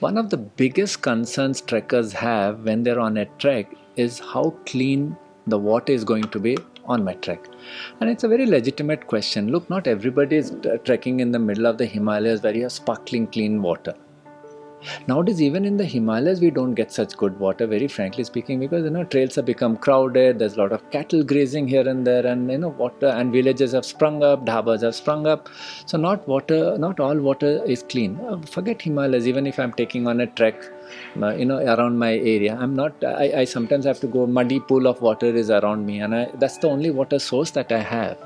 One of the biggest concerns trekkers have when they're on a trek is how clean the water is going to be on my trek. And it's a very legitimate question. Look, not everybody is trekking in the middle of the Himalayas where you have sparkling clean water. Nowadays, even in the Himalayas, we don't get such good water, very frankly speaking, because trails have become crowded. There's a lot of cattle grazing here and there, and water and villages have sprung up, dhabas have sprung up. So not all water is clean. Forget Himalayas. Even if I'm taking on a trek, around my area, I'm not. I sometimes have to go. Muddy pool of water is around me, and that's the only water source that I have.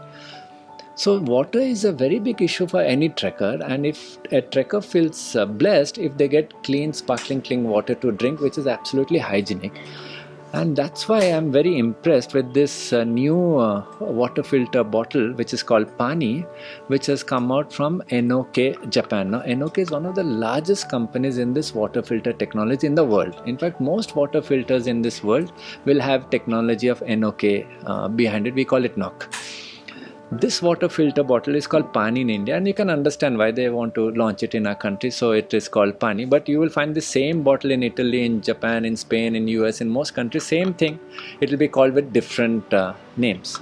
So water is a very big issue for any trekker, and if a trekker feels blessed if they get clean, sparkling, clean water to drink, which is absolutely hygienic. And that's why I'm very impressed with this new water filter bottle, which is called Paany, which has come out from NOK, Japan. Now, NOK is one of the largest companies in this water filter technology in the world. In fact, most water filters in this world will have technology of NOK behind it. We call it NOK. This water filter bottle is called Paany in India, and you can understand why they want to launch it in our country, so it is called Paany. But you will find the same bottle in Italy, in Japan, in Spain, in US, in most countries, same thing. It will be called with different names.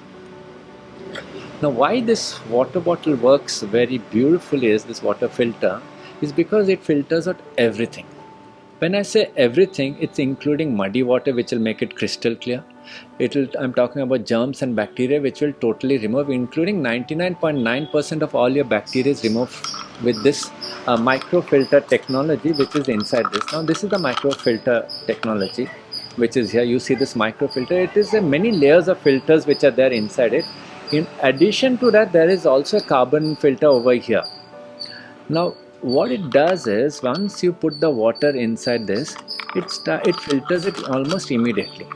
Now, why this water bottle works very beautifully is this water filter is because it filters out everything. When I say everything, it's including muddy water, which will make it crystal clear. I'm talking about germs and bacteria, which will totally remove, including 99.9% of all your bacteria is removed with this microfilter technology, which is inside this. Now, this is the microfilter technology, which is here. You see this microfilter. It is many layers of filters which are there inside it. In addition to that, there is also a carbon filter over here. Now, what it does is, once you put the water inside this, it filters it almost immediately,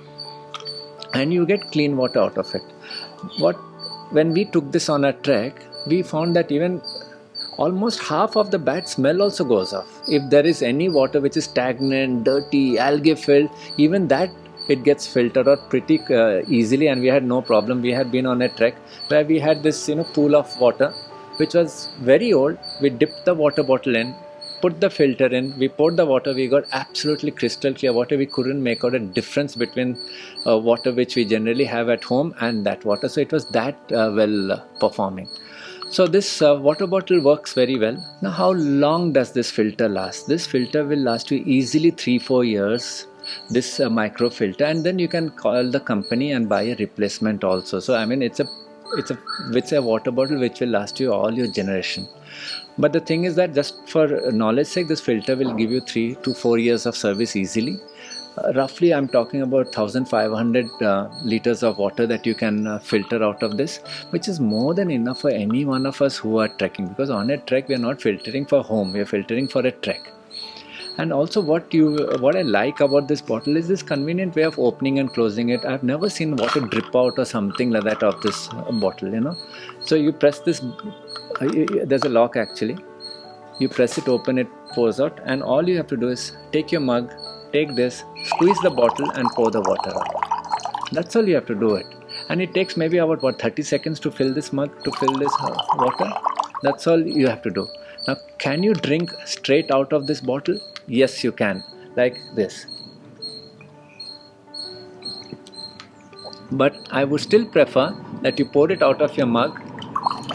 and you get clean water out of it. When we took this on a trek, we found that even almost half of the bad smell also goes off. If there is any water which is stagnant, dirty, algae filled, even that it gets filtered out pretty easily, and we had no problem. We had been on a trek where we had this pool of water which was very old. We dipped the water bottle in, put the filter in, we poured the water, we got absolutely crystal clear water. We couldn't make out a difference between water which we generally have at home and that water. So it was that well performing. So this water bottle works very well. Now, how long does this filter last? This filter will last you easily 3-4 years, this micro filter, and then you can call the company and buy a replacement also. So I mean, it's a water bottle which will last you all your generation. But the thing is that, just for knowledge sake, this filter will give you 3 to 4 years of service easily. Roughly, I'm talking about 1500 liters of water that you can filter out of this, which is more than enough for any one of us who are trekking, because on a trek we are not filtering for home, we are filtering for a trek. And also what I like about this bottle is this convenient way of opening and closing it. I've never seen water drip out or something like that of this bottle. So you press this, there's a lock actually. You press it open, it pours out, and all you have to do is take your mug, take this, squeeze the bottle and pour the water out. That's all you have to do it. And it takes maybe about 30 seconds to fill this mug, to fill this water. That's all you have to do. Now, can you drink straight out of this bottle? Yes, you can, like this. But I would still prefer that you pour it out of your mug,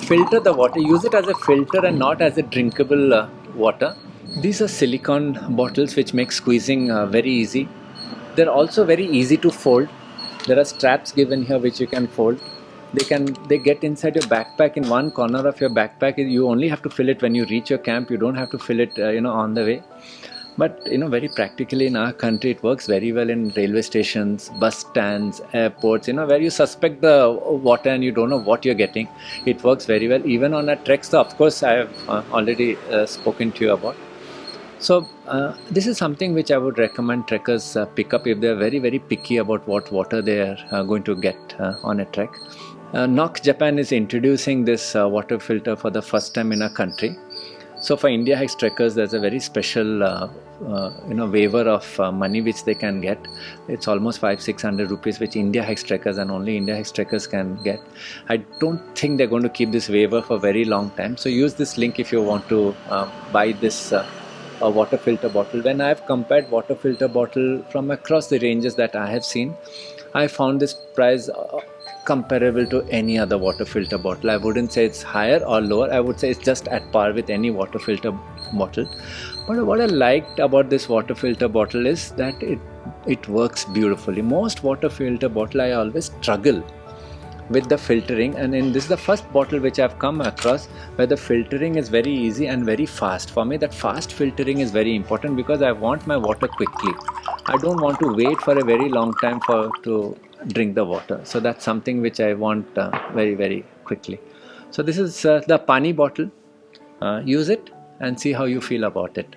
filter the water, use it as a filter and not as a drinkable water. These are silicone bottles which make squeezing very easy. They're also very easy to fold. There are straps given here which you can fold. They get inside your backpack, in one corner of your backpack. You only have to fill it when you reach your camp. You don't have to fill it on the way. But very practically in our country, it works very well in railway stations, bus stands, airports, where you suspect the water and you don't know what you're getting. It works very well even on a trek. So of course I have already spoken to you about. So this is something which I would recommend trekkers pick up if they are very, very picky about what water they are going to get on a trek. NOK Japan is introducing this water filter for the first time in our country. So for Indiahikes trekkers, there's a very special waiver of money which they can get. It's almost 500-600 rupees, which Indiahikes trekkers and only Indiahikes trekkers can get. I don't think they're going to keep this waiver for a very long time. So use this link if you want to buy this a water filter bottle. When I've compared water filter bottle from across the ranges that I have seen, I found this price comparable to any other water filter bottle. I wouldn't say it's higher or lower. I would say it's just at par with any water filter bottle. But what I liked about this water filter bottle is that it works beautifully. Most water filter bottle I always struggle with the filtering, and in this is the first bottle which I've come across where the filtering is very easy and very fast. For me, that fast filtering is very important because I want my water quickly. I don't want to wait for a very long time to drink the water. So that's something which I want very quickly. So this is the Paany bottle. Use it and see how you feel about it.